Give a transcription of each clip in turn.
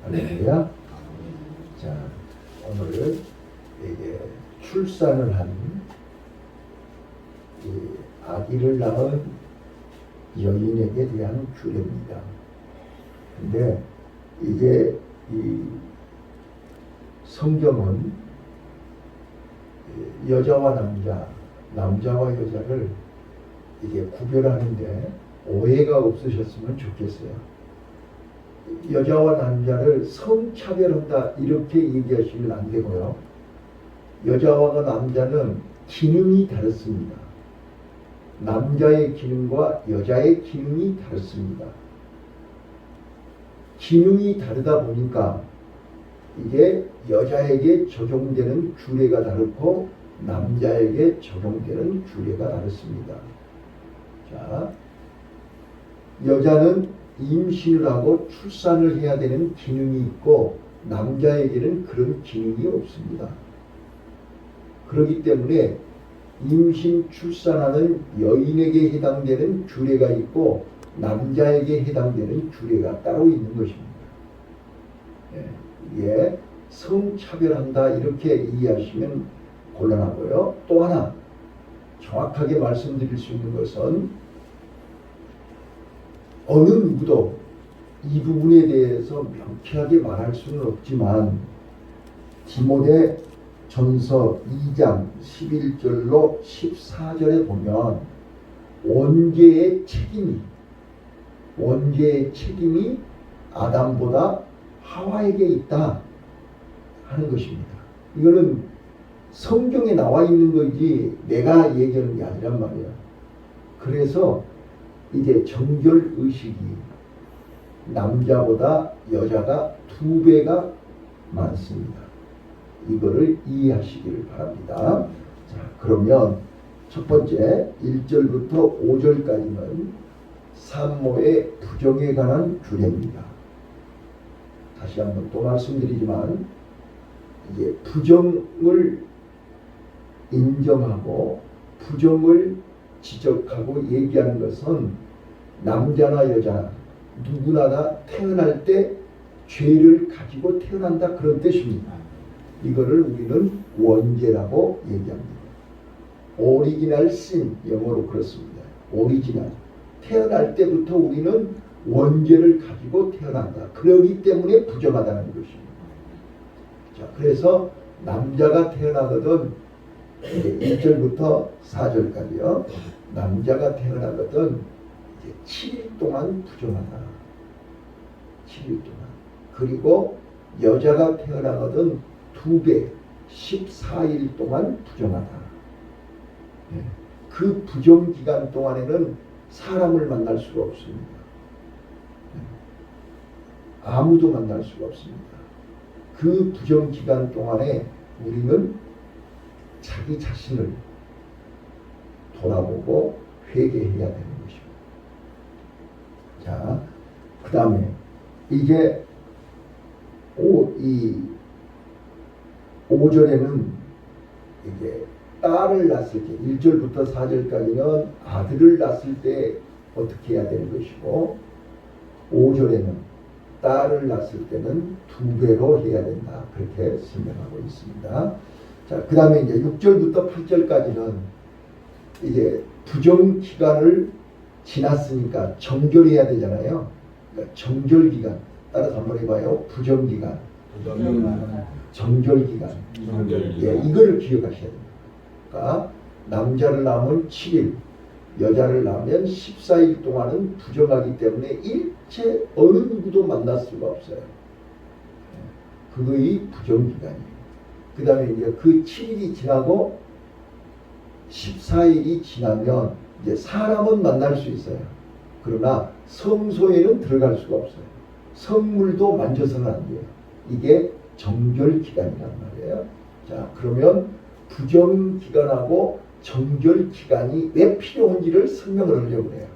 할렐루야. 자, 오늘 이게 출산을 한 이 아기를 낳은 여인에게 대한 규례입니다. 근데 이게 이 성경은 여자와 남자, 남자와 여자를 이게 구별하는데 오해가 없으셨으면 좋겠어요. 여자와 남자를 성차별한다 이렇게 얘기하시면 안 되고요. 여자와 남자는 기능이 다릅니다. 남자의 기능과 여자의 기능이 다릅니다. 기능이 다르다 보니까 이게 여자에게 적용되는 규례가 다르고 남자에게 적용되는 규례가 다릅니다. 자, 여자는 임신을 하고 출산을 해야 되는 기능이 있고 남자에게는 그런 기능이 없습니다. 그렇기 때문에 임신 출산하는 여인에게 해당되는 규례가 있고 남자에게 해당되는 규례가 따로 있는 것입니다. 이게 성차별한다 이렇게 이해하시면 곤란하고요. 또 하나 정확하게 말씀드릴 수 있는 것은 어느 누구도 이 부분에 대해서 명쾌하게 말할 수는 없지만 디모데 전서 2장 11절로 14절에 보면 원죄의 책임이 아담보다 하와에게 있다 하는 것입니다. 이거는 성경에 나와 있는 거지 내가 얘기하는 게 아니란 말이야. 그래서 이제 정결의식이 남자보다 여자가 2배가 많습니다. 이거를 이해하시기를 바랍니다. 자, 그러면 첫 번째 1절부터 5절까지는 산모의 부정에 관한 규례입니다. 다시 한번 또 말씀드리지만 이게 부정을 인정하고 부정을 지적하고 얘기하는 것은 남자나 여자 누구나 다 태어날 때 죄를 가지고 태어난다 그런 뜻입니다. 이거를 우리는 원죄라고 얘기합니다. 오리지널 신, 영어로 그렇습니다. 오리지널. 태어날 때부터 우리는 원죄를 가지고 태어난다. 그러기 때문에 부정하다는 것입니다. 자, 그래서 남자가 태어나거든 1절부터 4절까지요. 남자가 태어나거든 이제 7일 동안 부정하다. 7일 동안. 그리고 여자가 태어나거든 2배 14일 동안 부정하다. 그 부정 기간 동안에는 사람을 만날 수가 없습니다. 아무도 만날 수가 없습니다. 그 부정 기간 동안에 우리는 자기 자신을 돌아보고 회개해야 되는 것입니다. 자, 그 다음에 이제 5절에는 이게 딸을 낳았을 때 1절부터 4절까지는 아들을 낳았을 때 어떻게 해야 되는 것이고 5절에는 딸을 낳았을 때는 2배로 해야 된다. 그렇게 설명하고 있습니다. 자, 그 다음에 이제 6절부터 8절까지는 이제 부정 기간을 지났으니까 정결해야 되잖아요. 그러니까 정결 기간. 따라서 한번 해봐요. 부정 기간. 정결 기간. 예, 이걸 기억하셔야 됩니다. 그러니까 남자를 낳으면 7일, 여자를 낳으면 14일 동안은 부정하기 때문에 일체 어느 누구도 만날 수가 없어요. 그거의 부정 기간이에요. 그 다음에 이제 그 7일이 지나고 14일이 지나면 이제 사람은 만날 수 있어요. 그러나 성소에는 들어갈 수가 없어요. 성물도 만져서는 안 돼요. 이게 정결 기간이란 말이에요. 자, 그러면 부정 기간하고 정결 기간이 왜 필요한지를 설명을 하려고 해요.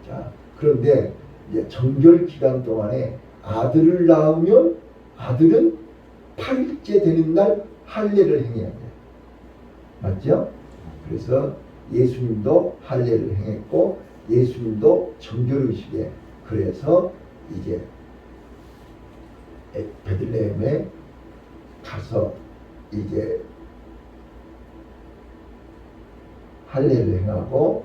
자, 그런데 이제 정결 기간 동안에 아들을 낳으면 아들은 8일째 되는 날 할례를 행해야 돼요. 맞죠? 그래서 예수님도 할례를 행했고 예수님도 정결의식에 그래서 이제 베들레헴에 가서 이제 할례를 행하고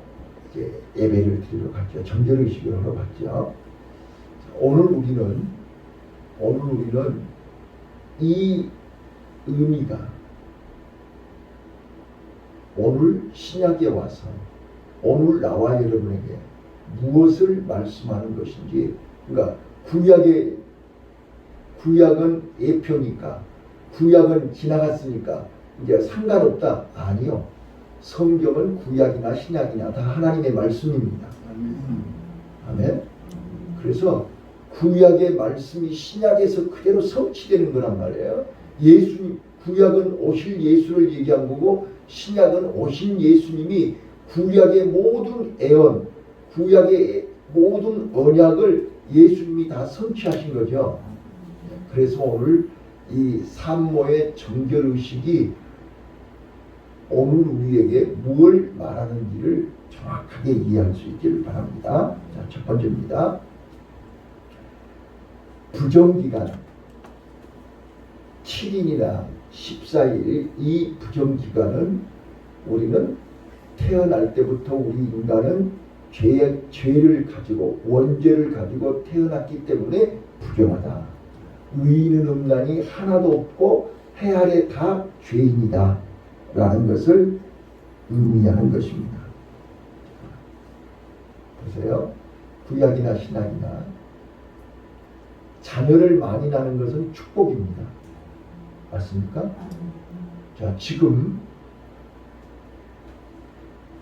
이제 예배를 드리러 갔죠. 정결의식을 하러 갔죠. 오늘 우리는 이 의미가 오늘 신약에 와서 오늘 나와 여러분에게 무엇을 말씀하는 것인지, 그러니까 구약은 예표니까, 구약은 지나갔으니까 이제 상관없다. 아니요. 성경은 구약이나 신약이나 다 하나님의 말씀입니다. 아멘. 그래서 구약의 말씀이 신약에서 그대로 성취되는 거란 말이에요. 구약은 오실 예수를 얘기한 거고, 신약은 오신 예수님이 구약의 모든 애언, 구약의 모든 언약을 예수님이 다 성취하신 거죠. 그래서 오늘 이 산모의 정결의식이 오늘 우리에게 무엇을 말하는지를 정확하게 이해할 수 있기를 바랍니다. 자, 첫 번째입니다. 부정기간 7일이나 14일, 이 부정기간은 우리는 태어날 때부터 우리 인간은 죄를 가지고 원죄를 가지고 태어났기 때문에 부정하다. 의인은 없나니 하나도 없고 해 아래 다 죄인이다 라는 것을 의미하는 것입니다. 보세요. 구약이나 신약이나 자녀를 많이 낳는 것은 축복입니다. 맞습니까? 자, 지금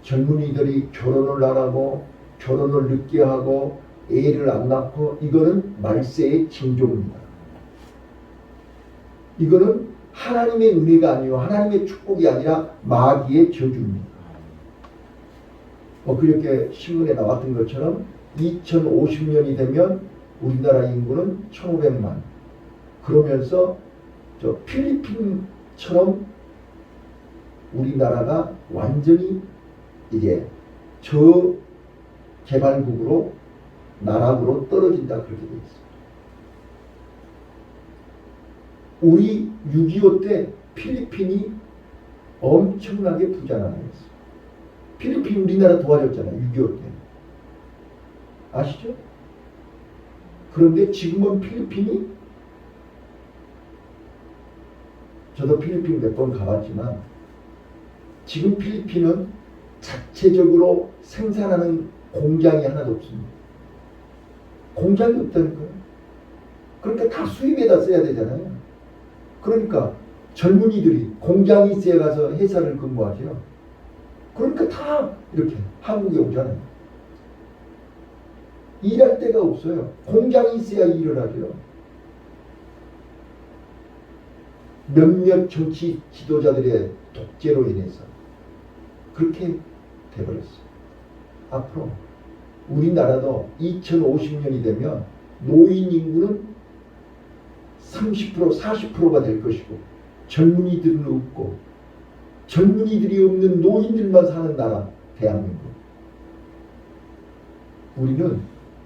젊은이들이 결혼을 안 하고 결혼을 늦게 하고 애를 안 낳고, 이거는 말세의 징조입니다. 이거는 하나님의 은혜가 아니요 하나님의 축복이 아니라 마귀의 저주입니다. 그렇게 신문에 나왔던 것처럼 2050년이 되면 우리나라 인구는 1,500만. 그러면서 저 필리핀처럼 우리나라가 완전히 이제 저개발국으로 나락으로 떨어진다, 그렇게 되어 있습니다. 우리 6.25 때 필리핀이 엄청나게 부자 나라였어요. 필리핀 우리나라 도와줬잖아요. 6.25 때. 아시죠? 그런데 지금은 필리핀이, 저도 필리핀 몇 번 가봤지만 지금 필리핀은 자체적으로 생산하는 공장이 하나도 없습니다. 공장이 없다는 거예요. 그러니까 다 수입에다 써야 되잖아요. 그러니까 젊은이들이 공장이 있어야 가서 회사를 근무하죠. 그러니까 다 이렇게 한국에 오잖아요. 일할 데가 없어요. 공장이 있어야 일을 하죠. 몇몇 정치 지도자들의 독재로 인해서 그렇게 돼버렸어요. 앞으로 우리나라도 2050년이 되면 노인 인구는 30%, 40%가 될 것이고, 젊은이들은 없고, 젊은이들이 없는 노인들만 사는 나라, 대한민국. 우리는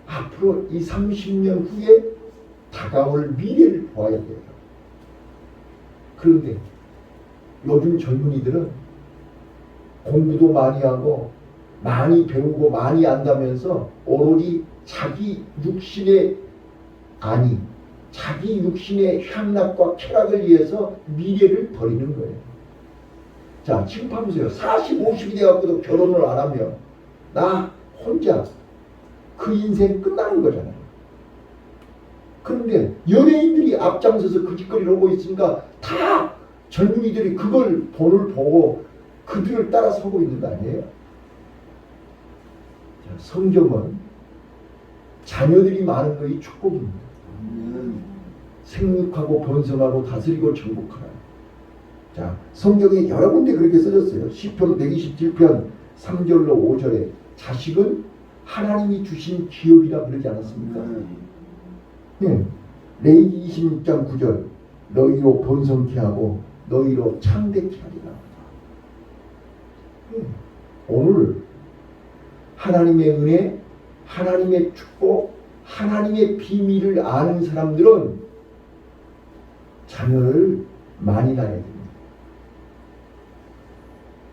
앞으로 이 30년 후에 다가올 미래를 보아야 돼요. 그런데 요즘 젊은이들은 공부도 많이 하고 많이 배우고 많이 안다면서 오로지 자기 육신의 향락과 쾌락을 위해서 미래를 버리는 거예요. 자, 지금 봐보세요. 40, 50이 돼갖고도 결혼을 안 하면 나 혼자 그 인생 끝나는 거잖아요. 그런데 연예인들이 앞장서서 그 짓거리를 하고 있으니까 다 젊은이들이 그걸 돈을 보고 그들을 따라서고 있는 거 아니에요? 자, 성경은 자녀들이 많은 것이 축복입니다. 생육하고 번성하고 다스리고 정복하라. 자, 성경에 여러 군데 그렇게 써졌어요. 시편 127편 3절로 5절에 자식은 하나님이 주신 기업이라 그러지 않았습니까? 네. 레위기 26장 9절 너희로 번성케 하고 너희로 창대케 하리라. 네. 오늘 하나님의 은혜, 하나님의 축복, 하나님의 비밀을 아는 사람들은 자녀를 많이 낳아야 됩니다.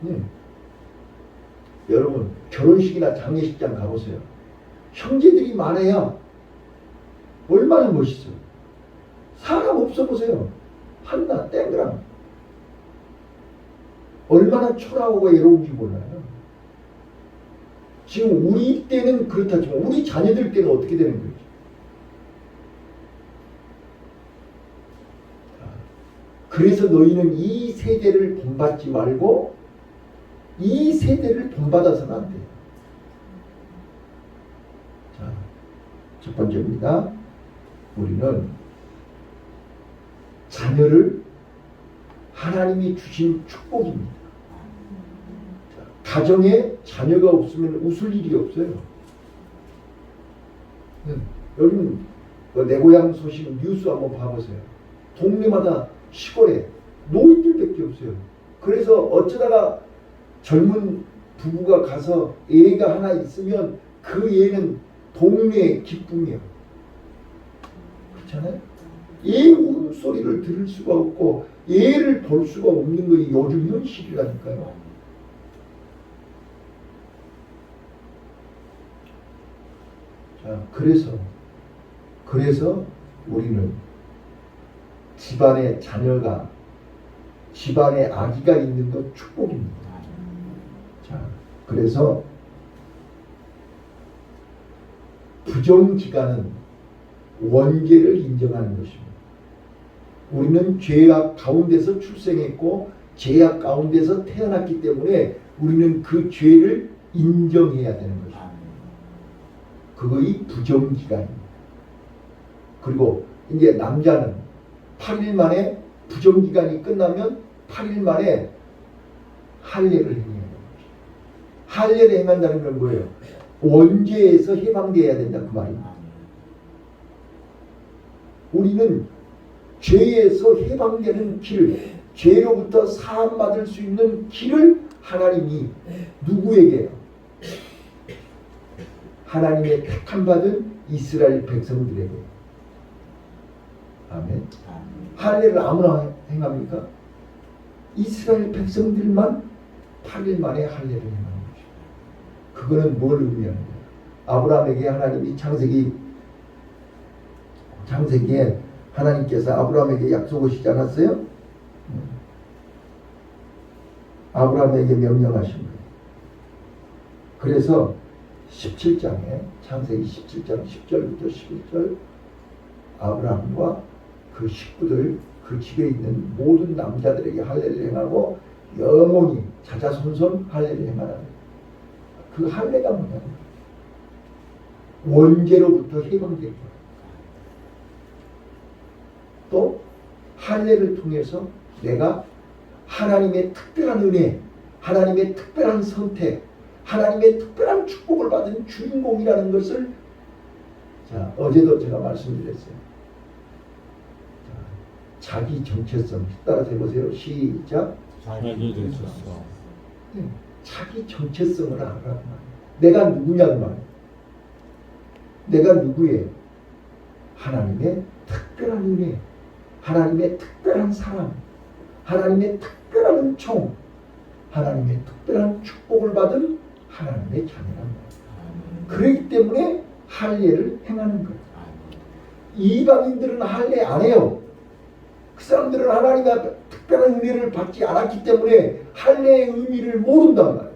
네. 여러분 결혼식이나 장례식장 가보세요. 형제들이 많아야 얼마나 멋있어요. 사람 없어 보세요. 한나 땡그랑 얼마나 초라하고 외로운지 몰라요. 지금 우리 때는 그렇다지만 우리 자녀들 때는 어떻게 되는 거지? 그래서 너희는 이 세대를 본받지 말고 이 세대를 본받아서는 안 돼요. 자, 첫 번째입니다. 우리는 자녀를 하나님이 주신 축복입니다. 자, 가정에 자녀가 없으면 웃을 일이 없어요. 여러분 내 고향 소식 뉴스 한번 봐보세요. 동네마다 시골에 노인들밖에 없어요. 그래서 어쩌다가 젊은 부부가 가서 애가 하나 있으면 그 애는 동네의 기쁨이에요. 그렇잖아요? 애 울음소리를 들을 수가 없고 애를 볼 수가 없는 것이 요즘 현실이라니까요. 자, 그래서 우리는 집안에 자녀가 집안에 아기가 있는 것 축복입니다. 자, 그래서 부정기간은 원죄를 인정하는 것입니다. 우리는 죄악 가운데서 출생했고 죄악 가운데서 태어났기 때문에 우리는 그 죄를 인정해야 되는 것입니다. 그거의 부정기간입니다. 그리고 이제 남자는 8일 만에 부정기간이 끝나면 8일 만에 할례를 행해야 됩니다. 할례를 행한다는 건 뭐예요? 원죄에서 해방되어야 된다 그 말입니다. 우리는 죄에서 해방되는 길을, 죄로부터 사함받을 수 있는 길을 하나님이 누구에게요? 하나님의 택함받은 이스라엘 백성들에게. 아멘. 할례를 아무나 행합니까? 이스라엘 백성들만 8일 만에 할례를 행하는 것입니다. 그거는 뭘 의미하는 거예요? 아브라함에게 하나님이 창세기에 하나님께서 아브라함에게 약속하시지 않았어요? 아브라함에게 명령하신 거예요. 그래서 17장에 창세기 17장 10절부터 11절 아브라함과 그 식구들 그 집에 있는 모든 남자들에게 할례를 행하고 영원히 자자손손 할례를 행하라. 그 할례가 뭐냐면 원죄로부터 해방될 거예요. 또 할례를 통해서 내가 하나님의 특별한 은혜, 하나님의 특별한 선택, 하나님의 특별한 축복을 받은 주인공이라는 것을 자, 어제도 제가 말씀드렸어요. 자, 자기 정체성 따라서 해보세요. 시작. 자기 정체성. 네, 자기 정체성을 알아란 말이에요. 내가 누구냐는 말이에요. 내가 누구예요? 하나님의 특별한 은혜, 하나님의 특별한 사랑, 하나님의 특별한 은총, 하나님의 특별한 축복을 받은 하나님의 자녀란 말이에요. 그렇기 때문에 할례를 행하는 거예요. 이방인들은 할례 안 해요. 그 사람들은 하나님의 특별한 은혜를 받지 않았기 때문에 할례의 의미를 모른단 말이에요.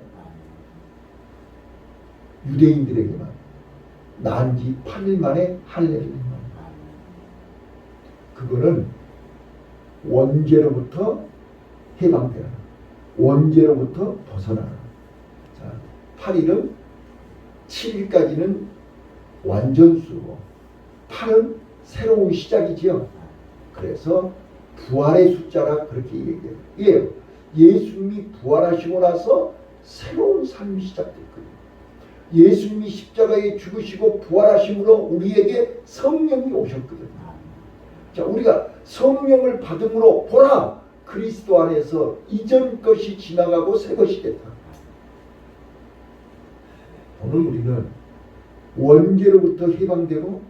유대인들에게만 낳은 지 8일 만에 할례를 행하는 거예요. 그거는 원죄로부터 해방되라. 원죄로부터 벗어나라. 자, 8일은 7일까지는 완전수고 8은 새로운 시작이지요. 그래서 부활의 숫자라 그렇게 얘기해요. 예수님이 부활하시고 나서 새로운 삶이 시작됐거든요. 예수님이 십자가에 죽으시고 부활하심으로 우리에게 성령이 오셨거든요. 자, 우리가 성령을 받음으로 보라! 그리스도 안에서 이전 것이 지나가고 새 것이 됐다. 오늘 우리는 원죄로부터 해방되고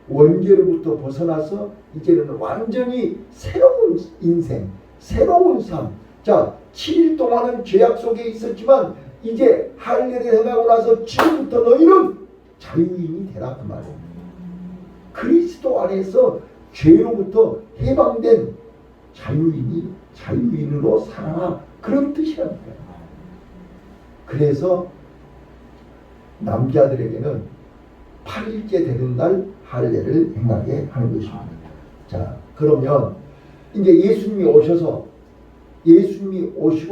원죄로부터 벗어나서 이제는 완전히 새로운 인생, 새로운 삶. 자, 7일 동안은 죄악 속에 있었지만 이제 할례를 행하고 나서 지금부터 너희는 자유인이 되라 그 말이에요. 그리스도 안에서 죄로부터 해방된 자유인으로 살아라, 그런 뜻이랍니다. 그래서 남자들에게는 8일째 되는 날 할례를 행하게 하는 것입니다. 자, 그러면 이제 예수님이 오시고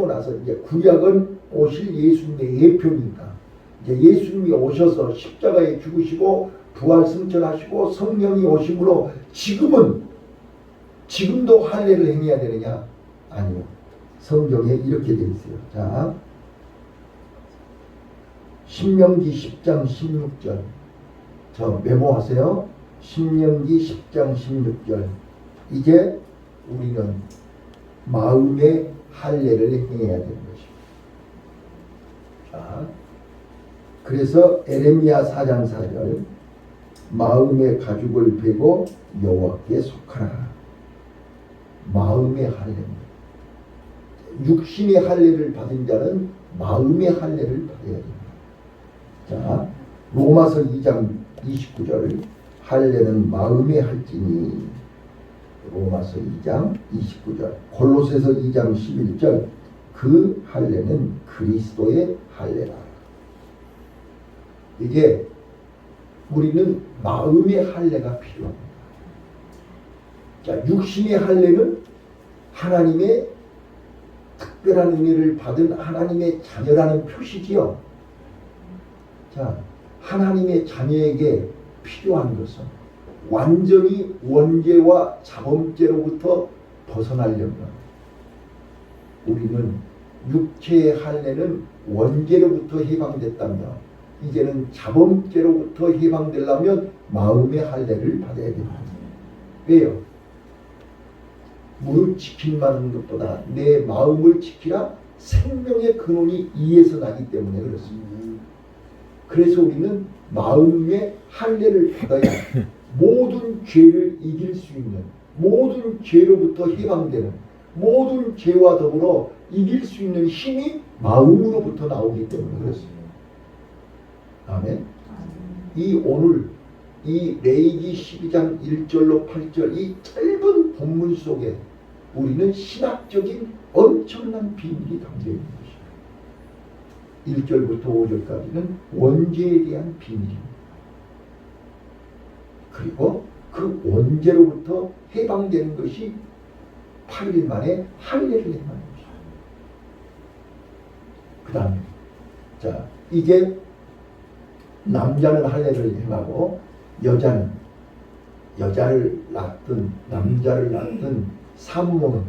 나서 이제 구약은 오실 예수님의 예표니까 이제 예수님이 오셔서 십자가에 죽으시고 부활 승천하시고 성령이 오심으로 지금도 할례를 행해야 되느냐? 아니요. 성경에 이렇게 되어 있어요. 자, 신명기 10장 16절. 저 메모하세요. 신명기 10장 16절. 이제 우리는 마음의 할례를 행해야 되는 것입니다. 자, 그래서 에레미야 4장 4절. 마음의 가죽을 베고 여호와께 속하라. 마음의 할례입니다. 육신의 할례를 받은 자는 마음의 할례를 받아야 됩니다. 자, 로마서 2장 29절. 할례는 마음에 할지니. 로마서 2장 29절. 골로새서 2장 11절. 그 할례는 그리스도의 할례라. 이게 우리는 마음의 할례가 필요합니다. 자, 육신의 할례는 하나님의 특별한 은혜를 받은 하나님의 자녀라는 표시지요. 자, 하나님의 자녀에게 필요한 것은 완전히 원죄와 자범죄로부터 벗어나려면 우리는 육체의 할례는 원죄로부터 해방됐다면 이제는 자범죄로부터 해방되려면 마음의 할례를 받아야 됩니다. 왜요? 무릇 지킴만 것보다 내 마음을 지키라. 생명의 근원이 이에서 나기 때문에 그렇습니다. 그래서 우리는 마음의 할례를 받아야 모든 죄를 이길 수 있는, 모든 죄로부터 해방되는, 모든 죄와 더불어 이길 수 있는 힘이 마음으로부터 나오기 때문에 그렇습니다. 아멘. 오늘 이 레위기 12장 1절로 8절 이 짧은 본문 속에 우리는 신학적인 엄청난 비밀이 담겨 있는 것입니다. 1절부터 5절까지는 원죄에 대한 비밀입니다. 그리고 그 원죄로부터 해방되는 것이 8일 만에 할례를 행하는 것입니다. 그 다음에 자, 이제 남자는 할례를 행하고 여자를 낳든 남자를 낳든 산모는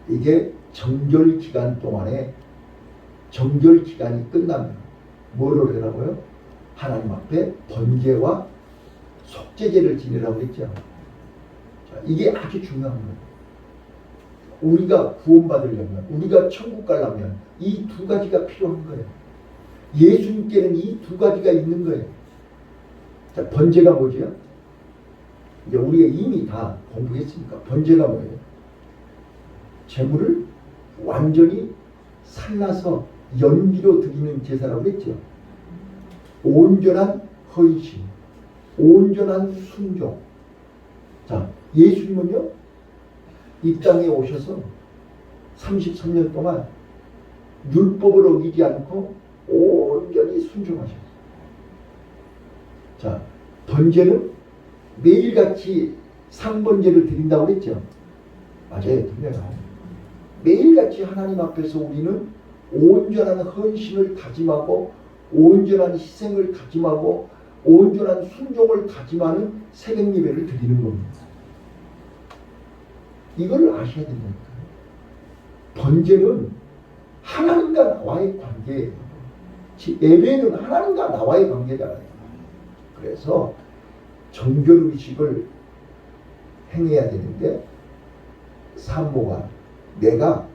이게 정결 기간 동안에 정결 기간이 끝나면 뭐를 하라고요? 하나님 앞에 번제와 속죄제를 지내라고 했죠. 자, 이게 아주 중요한 거예요. 우리가 구원받으려면, 우리가 천국 가려면 이 두 가지가 필요한 거예요. 예수님께는 이 두 가지가 있는 거예요. 자, 번제가 뭐죠? 이제 우리가 이미 다 공부했으니까 번제가 뭐예요? 제물을 완전히 살라서 연기로 드리는 제사라고 했죠. 온전한 헌신, 온전한 순종. 자, 예수님은요, 이 땅에 오셔서 33년 동안 율법을 어기지 않고 온전히 순종하셨어요. 자, 번제는 매일같이 상번제를 드린다고 했죠. 맞아요, 드려요. 매일같이 하나님 앞에서 우리는 온전한 헌신을 다짐하고 온전한 희생을 다짐하고 온전한 순종을 다짐하는 새벽 예배를 드리는 겁니다. 이걸 아셔야 된다니까요. 번제는 하나님과 나와의 관계예요. 예배는 하나님과 나와의 관계잖아요. 그래서 정결의식을 행해야 되는데 산모가 내가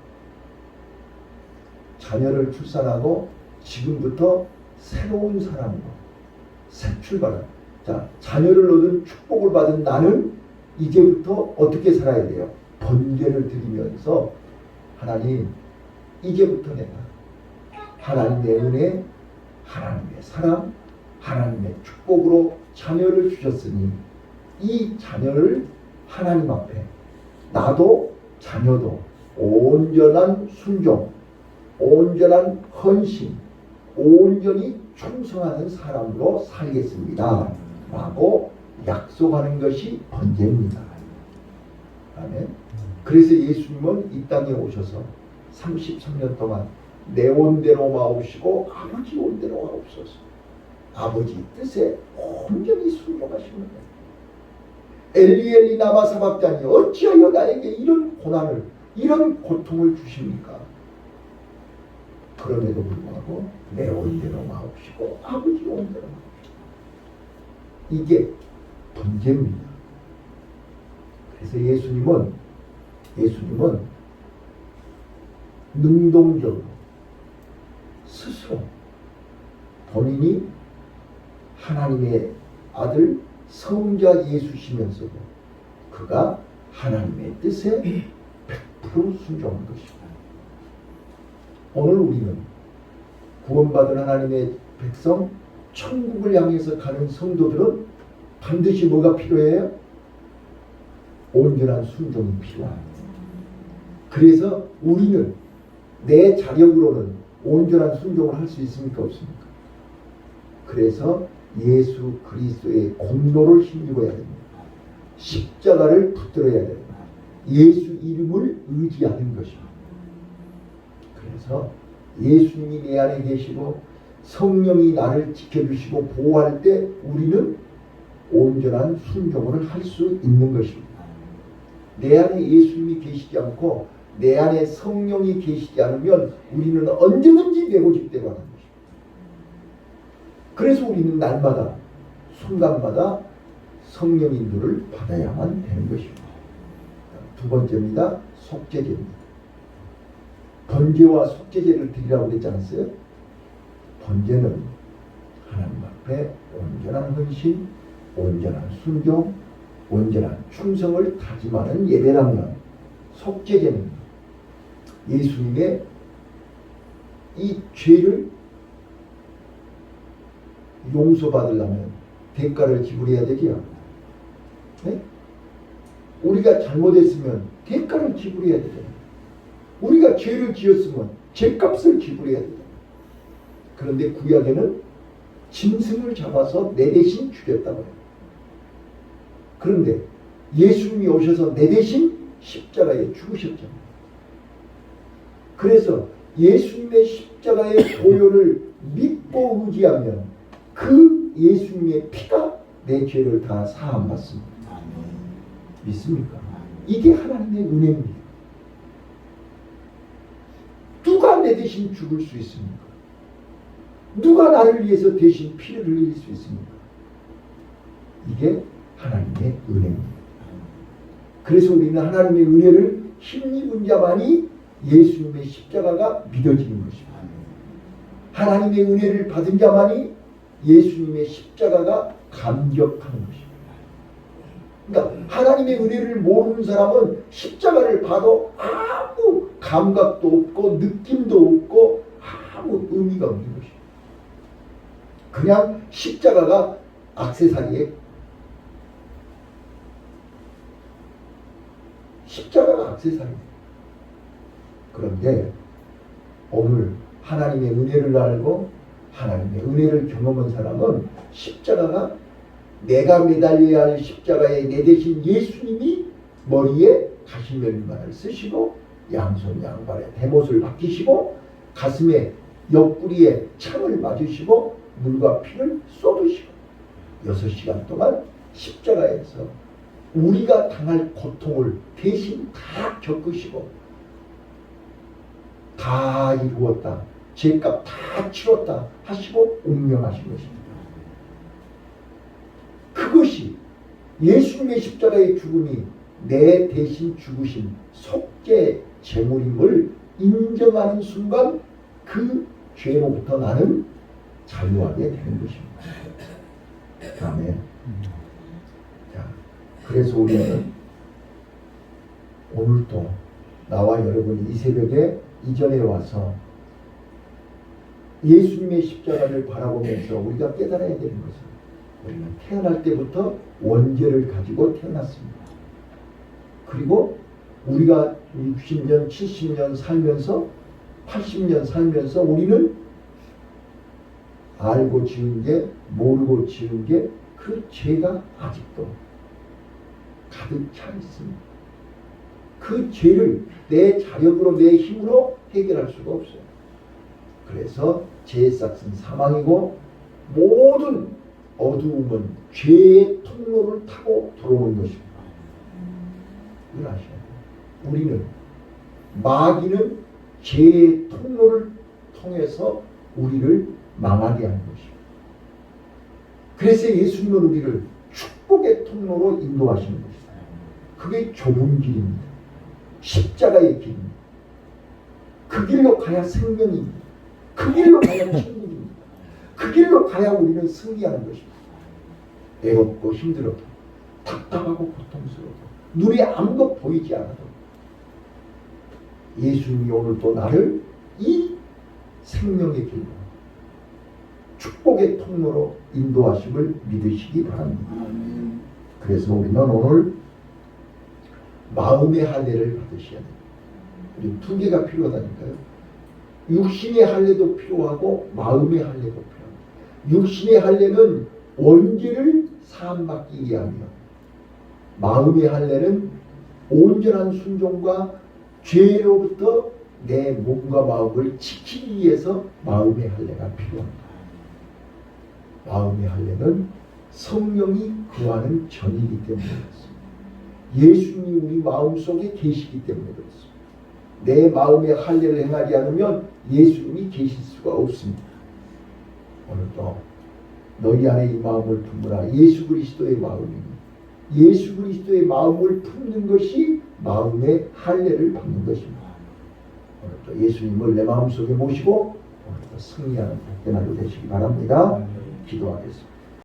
자녀를 출산하고 지금부터 새로운 사람으로 새 출발을 자, 자녀를 얻은 축복을 받은 나는 이제부터 어떻게 살아야 돼요? 번제를 드리면서 하나님, 이제부터 내가 하나님의 은혜, 하나님의 사랑, 하나님의 축복으로 자녀를 주셨으니 이 자녀를 하나님 앞에 나도 자녀도 온전한 순종, 온전한 헌신, 온전히 충성하는 사람으로 살겠습니다 라고 약속하는 것이 번제입니다. 아멘. 그래서 예수님은 이 땅에 오셔서 33년 동안 내 온대로 마옵시고 아버지 온대로 마옵소서. 아버지 뜻에 온전히 순종하시는 거예요. 엘리 엘리 라마 사박자니 어찌하여 나에게 이런 고난을, 이런 고통을 주십니까? 그럼에도 불구하고 내 온대로 마옵시고 아버지 온대로 마옵시고. 이게 번제입니다. 그래서 예수님은 능동적으로 스스로 본인이 하나님의 아들 성자 예수시면서도 그가 하나님의 뜻에 100% 순종한 것입니다. 오늘 우리는 구원받은 하나님의 백성, 천국을 향해서 가는 성도들은 반드시 뭐가 필요해요? 온전한 순종이 필요합니다. 그래서 우리는 내 자력으로는 온전한 순종을 할 수 있습니까? 없습니까? 그래서 예수 그리스도의 공로를 힘입어야 됩니다. 십자가를 붙들어야 됩니다. 예수 이름을 의지하는 것입니다. 그래서 예수님이 내 안에 계시고 성령이 나를 지켜주시고 보호할 때 우리는 온전한 순종을 할 수 있는 것입니다. 내 안에 예수님이 계시지 않고 내 안에 성령이 계시지 않으면 우리는 언제든지 내고집되고 하는 것입니다. 그래서 우리는 날마다 순간마다 성령 인도를 받아야만 되는 것입니다. 두 번째입니다. 속죄제입니다. 번제와 속죄제를 드리라고 그랬지 않았어요? 번제는 하나님 앞에 온전한 헌신, 온전한 순종, 온전한 충성을 다짐하는 예배라면, 속죄제는 예수님의 이 죄를 용서받으려면 대가를 지불해야 되지요. 네? 우리가 잘못했으면 대가를 지불해야 되잖아요. 우리가 죄를 지었으면 죄값을 지불해야 되잖아요. 그런데 구약에는 짐승을 잡아서 내 대신 죽였다고 해요. 그런데 예수님이 오셔서 내 대신 십자가에 죽으셨잖아요. 그래서 예수님의 십자가의 보혈을 믿고 의지하면 그 예수님의 피가 내 죄를 다 사함받습니다. 믿습니까? 이게 하나님의 은혜입니다. 누가 내 대신 죽을 수 있습니까? 누가 나를 위해서 대신 피를 흘릴 수 있습니까? 이게 하나님의 은혜입니다. 그래서 우리는 하나님의 은혜를 힘입은 자만이 예수님의 십자가가 믿어지는 것입니다. 하나님의 은혜를 받은 자만이 예수님의 십자가가 감격하는 것입니다. 그러니까 하나님의 은혜를 모르는 사람은 십자가를 봐도 아무 감각도 없고 느낌도 없고 아무 의미가 없는 것입니다. 그냥 십자가가 액세서리에, 십자가가 액세서리입니다. 그런데 오늘 하나님의 은혜를 알고 하나님의 은혜를 경험한 사람은 십자가가, 내가 매달려야 할 십자가에 내 대신 예수님이 머리에 가시면만을 쓰시고 양손 양발에 대못을 박히시고 가슴에 옆구리에 창을 맞으시고 물과 피를 쏟으시고 6시간 동안 십자가에서 우리가 당할 고통을 대신 다 겪으시고 다 이루었다, 죄값 다 치렀다 하시고 운명하신 것입니다. 그것이 예수님의 십자가의 죽음이 내 대신 죽으신 속죄 제물임을 인정하는 순간 그 죄로부터 나는 자유하게 되는 것입니다. 아멘. 그래서 우리는 오늘도 나와 여러분이 이 새벽에 이전에 와서 예수님의 십자가를 바라보면서 우리가 깨달아야 되는 것은 우리는 태어날 때부터 원죄를 가지고 태어났습니다. 그리고 우리가 60년, 70년 살면서 80년 살면서 우리는 알고 지은 게 모르고 지은 게 그 죄가 아직도 가득 차 있습니다. 그 죄를 내 자력으로 내 힘으로 해결할 수가 없어요. 그래서 죄의 싹은 사망이고 모든 어두움은 죄의 통로를 타고 들어오는 것입니다. 이걸 아셔야 돼요. 우리는 마귀는 죄의 통로를 통해서 우리를 망하게 하는 것입니다. 그래서 예수님은 우리를 축복의 통로로 인도하시는 것입니다. 그게 좁은 길입니다. 십자가의 길입니다. 그 길로 가야 생명입니다. 그 길로 가야 천국입니다. 그 길로 가야 우리는 승리하는 것입니다. 애롭고 힘들어도 답답하고 고통스러워도 눈에 아무것도 보이지 않아도 예수님이 오늘도 나를 이 생명의 길로 축복의 통로로 인도하심을 믿으시기 바랍니다. 그래서 우리는 오늘 마음의 할례를 받으셔야 됩니다. 우리 두 개가 필요하다니까요. 육신의 할례도 필요하고 마음의 할례도 필요합니다. 육신의 할례는 원죄를 사함받기 위함이요. 마음의 할례는 온전한 순종과 죄로부터 내 몸과 마음을 지키기 위해서 마음의 할례가 필요합니다. 마음의 할례는 성령이 구하는 전이기 때문에 그렇습니다. 예수님이 우리 마음속에 계시기 때문에 그렇습니다. 내 마음의 할례를 행하지 않으면 예수님이 계실 수가 없습니다. 오늘도 너희 안에 이 마음을 품으라. 예수 그리스도의 마음입니다. 예수 그리스도의 마음을 품는 것이 마음의 할례를 받는 것입니다. 오늘도 예수님을 내 마음속에 모시고 오늘도 승리하는 복된 하루 되시기 바랍니다. 기도하겠습니다.